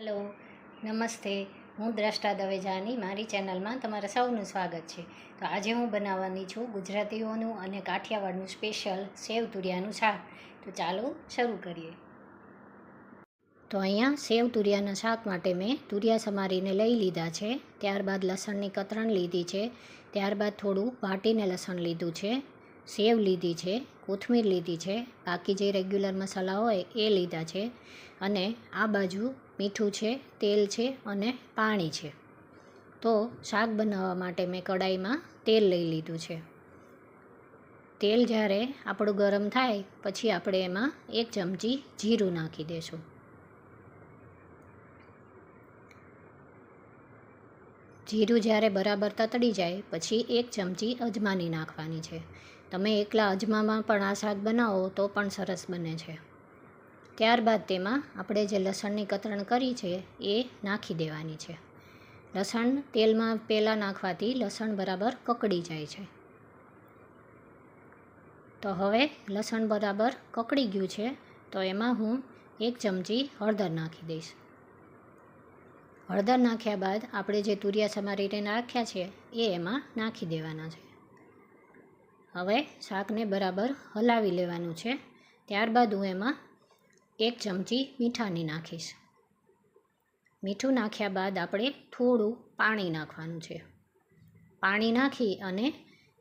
Hello, નમસ્તે. હું દ્રષ્ટા દવેજાની મારી ચેનલમાં તમારા સૌનું સ્વાગત છે. તો આજે હું બનાવવાની છું ગુજરાતીઓનું અને કાઠિયાવાડનું સ્પેશિયલ સેવ તુરિયાનું શાક. તો ચાલો શરૂ કરીએ. તો અહીંયા સેવ તુરિયાના શાક માટે મેં તુરિયા સમારીને લઈ લીધા છે. ત્યારબાદ લસણની કતરણ લીધી છે. ત્યારબાદ થોડું વાટીને લસણ લીધું છે. સેવ લીધી છે, કોથમીર લીધી છે, બાકી જે રેગ્યુલર મસાલા હોય એ લીધા છે. અને આ બાજુ મીઠું છે, તેલ છે અને પાણી છે. તો શાક બનાવવા માટે મેં કડાઈમાં તેલ લઈ લીધું છે. તેલ જ્યારે આપણું ગરમ થાય પછી આપણે એમાં 1 ચમચી જીરું નાખી દઈશું. જીરું જ્યારે બરાબર તતડી જાય પછી 1 ચમચી અજમાની નાખવાની છે. તમે એકલા અજમામાં પણ આ શાક બનાવો તો પણ સરસ બને છે. ત્યારબાદ તેમાં આપણે જે લસણની કતરણ કરી છે એ નાખી દેવાની છે. લસણ તેલમાં પહેલાં નાખવાથી લસણ બરાબર કકડી જાય છે. તો હવે લસણ બરાબર કકડી ગયું છે તો એમાં હું 1 ચમચી હળદર નાખી દઈશ. હળદર નાખ્યા બાદ આપણે જે તુરિયા સમારીને નાખ્યા છે એ એમાં નાખી દેવાના છે. હવે શાકને બરાબર હલાવી લેવાનું છે. ત્યારબાદ હું એમાં 1 ચમચી મીઠાની નાખીશ. મીઠું નાખ્યા બાદ આપણે થોડું પાણી નાખવાનું છે. પાણી નાખી અને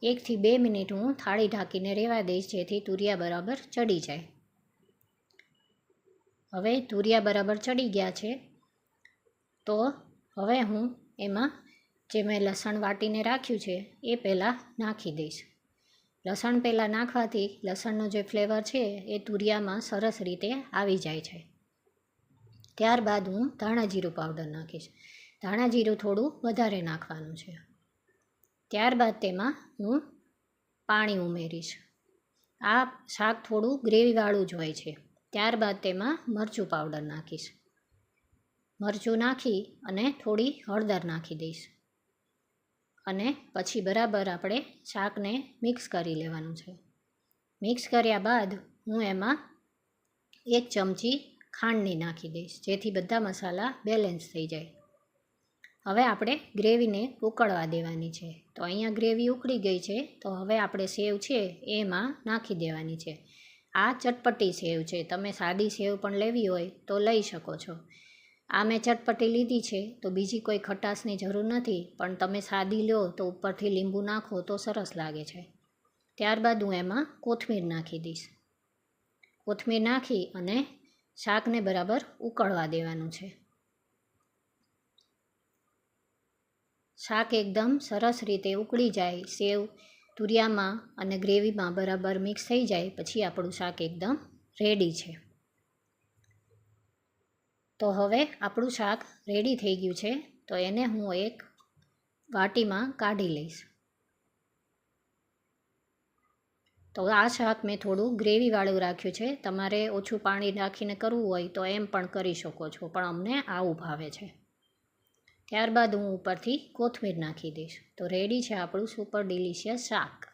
1 થી 2 મિનિટ હું થાળી ઢાંકીને રહેવા દઈશ જેથી તુરિયા બરાબર ચડી જાય. હવે તુરિયા બરાબર ચડી ગયા છે તો હવે હું એમાં જે મેં લસણ વાટીને રાખ્યું છે એ પહેલાં નાખી દઈશ. લસણ પહેલાં નાખવાથી લસણનો જે ફ્લેવર છે એ તુરિયામાં સરસ રીતે આવી જાય છે. ત્યારબાદ હું ધાણા જીરું પાવડર નાખીશ. ધાણા જીરું થોડું વધારે નાખવાનું છે. ત્યારબાદ તેમાં હું પાણી ઉમેરીશ. આ શાક થોડું ગ્રેવીવાળું જ હોય છે. ત્યારબાદ તેમાં મરચું પાવડર નાખીશ. મરચું નાખી અને થોડી હળદર નાખી દઈશ. અને પછી બરાબર આપણે શાકને મિક્સ કરી લેવાનું છે. મિક્સ કર્યા બાદ હું એમાં 1 ચમચી ખાંડની નાખી દઈશ જેથી બધા મસાલા બેલેન્સ થઈ જાય. હવે આપણે ગ્રેવીને ઉકળવા દેવાની છે. તો અહીંયા ગ્રેવી ઉકળી ગઈ છે તો હવે આપણે સેવ છે એમાં નાખી દેવાની છે. આ ચટપટી સેવ છે. તમે સાદી સેવ પણ લેવી હોય તો લઈ શકો છો. આ મેં ચટપટી લીધી છે તો બીજી કોઈ ખટાશની જરૂર નથી, પણ તમે સાદી લો તો ઉપરથી લીંબુ નાખો તો સરસ લાગે છે. ત્યારબાદ હું એમાં કોથમીર નાખી દઈશ. કોથમીર નાખી અને શાકને બરાબર ઉકળવા દેવાનું છે. શાક એકદમ સરસ રીતે ઉકળી જાય, સેવ તુરિયામાં અને ગ્રેવીમાં બરાબર મિક્સ થઈ જાય પછી આપણું શાક એકદમ રેડી છે. તો હવે આપણું શાક રેડી થઈ ગયું છે તો એને હું એક વાટીમાં કાઢી લઈશ. તો આ શાક મેં થોડું ગ્રેવીવાળું રાખ્યું છે. તમારે ઓછું પાણી નાખીને કરવું હોય તો એમ પણ કરી શકો છો, પણ અમને આવું ભાવે છે. ત્યારબાદ હું ઉપરથી કોથમીર નાખી દઈશ. તો રેડી છે આપણું સુપર ડિલિશિયસ શાક.